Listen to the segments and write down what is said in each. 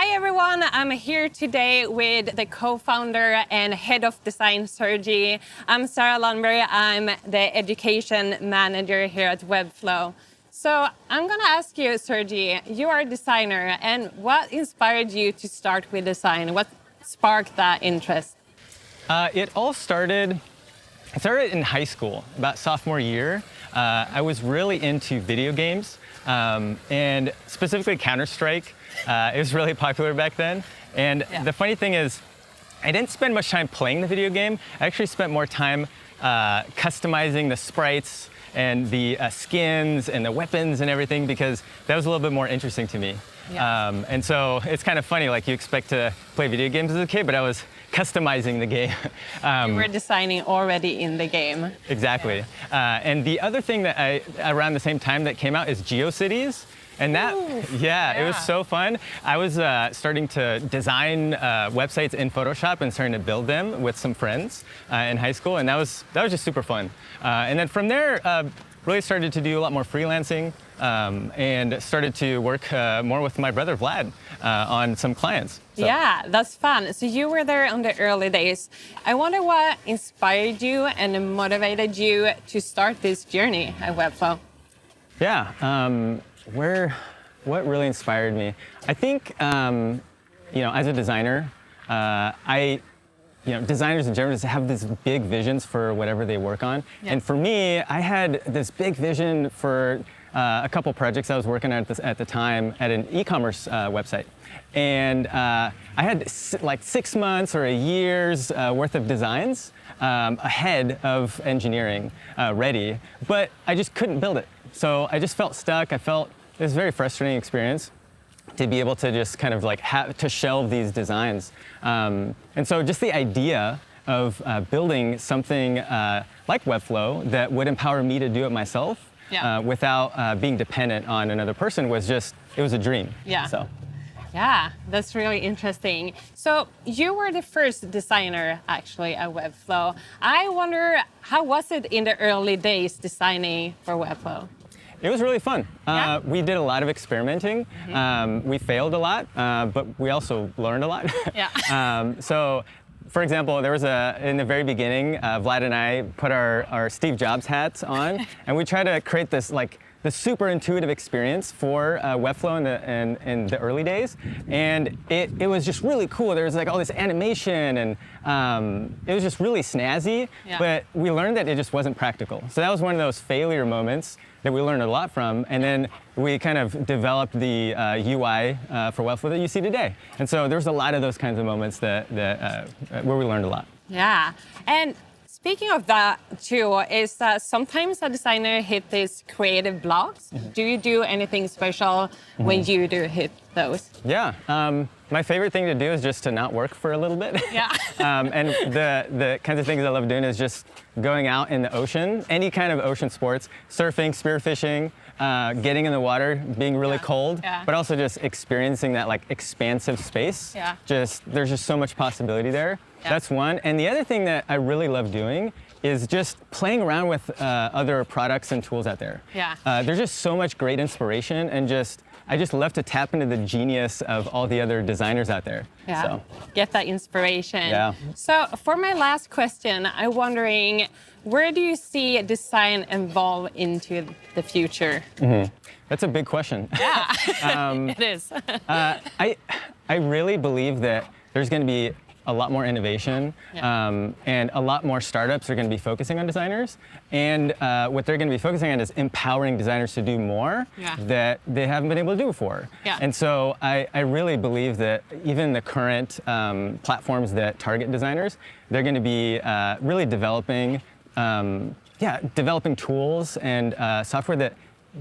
Hi everyone, I'm here today with the co-founder and head of design, Sergie. I'm Sara. I'm the education manager here at Webflow. So I'm gonna ask you, Sergie, you are a designer, and what inspired you to start with design? What sparked that interest? It all started in high school, about sophomore year. I was really into video games, and specifically Counter-Strike. It was really popular back then. And the funny thing is, I didn't spend much time playing the video game. I actually spent more time customizing the sprites and the skins and the weapons and everything, because that was a little bit more interesting to me. Yeah. And so it's kind of funny, like you expect to play video games as a kid, but I was customizing the game. You were designing already in the game. Exactly. Yeah. And the other thing that around the same time that came out is GeoCities. And that, it was so fun. I was starting to design websites in Photoshop and starting to build them with some friends in high school, and that was just super fun. And then from there, really started to do a lot more freelancing and started to work more with my brother Vlad on some clients. So. Yeah, that's fun. So you were there on the early days. I wonder what inspired you and motivated you to start this journey at Webflow. Yeah. What really inspired me? I think, as a designer, designers in general just have these big visions for whatever they work on. Yeah. And for me, I had this big vision for a couple projects I was working on at the time at an e-commerce website. And I had like 6 months or a year's worth of designs ahead of engineering ready, but I just couldn't build it. So I just felt stuck. I felt it was a very frustrating experience to be able to just kind of like have to shelve these designs. And so just the idea of building something like Webflow that would empower me to do it myself without being dependent on another person it was a dream. Yeah. So. Yeah, that's really interesting. So you were the first designer actually at Webflow. I wonder, how was it in the early days designing for Webflow? It was really fun. Yeah. We did a lot of experimenting. We failed a lot, but we also learned a lot. Yeah. So, for example, there was in the very beginning, Vlad and I put our Steve Jobs hats on, and we tried to create this the super intuitive experience for Webflow in the early days, and it was just really cool. There was like all this animation, and it was just really snazzy. Yeah. But we learned that it just wasn't practical. So that was one of those failure moments that we learned a lot from, and then we kind of developed the UI for Webflow that you see today. And so there's a lot of those kinds of moments that where we learned a lot. Yeah, and speaking of that too, is that sometimes a designer hit these creative blocks. Do you do anything special when you do hit those? Yeah. My favorite thing to do is just to not work for a little bit. Yeah. And the kinds of things I love doing is just going out in the ocean, any kind of ocean sports, surfing, spearfishing, getting in the water, being really cold, but also just experiencing that like expansive space. Yeah. There's just so much possibility there. Yeah. That's one. And the other thing that I really love doing is just playing around with other products and tools out there. Yeah. There's just so much great inspiration, and I just love to tap into the genius of all the other designers out there. Yeah, so. Get that inspiration. Yeah. So for my last question, I'm wondering, where do you see design evolve into the future? That's a big question. Yeah, it is. I really believe that there's going to be a lot more innovation, and a lot more startups are going to be focusing on designers. And what they're going to be focusing on is empowering designers to do more that they haven't been able to do before. Yeah. And so I really believe that even the current platforms that target designers, they're going to be really developing tools and software that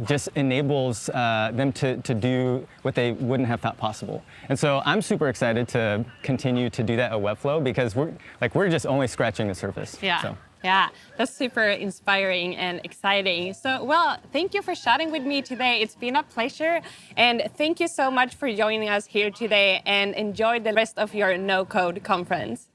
just enables them to do what they wouldn't have thought possible. And so I'm super excited to continue to do that at Webflow, because we're just only scratching the surface. Yeah. So. Yeah, that's super inspiring and exciting. So, well, thank you for chatting with me today. It's been a pleasure. And thank you so much for joining us here today, and enjoy the rest of your No-Code conference.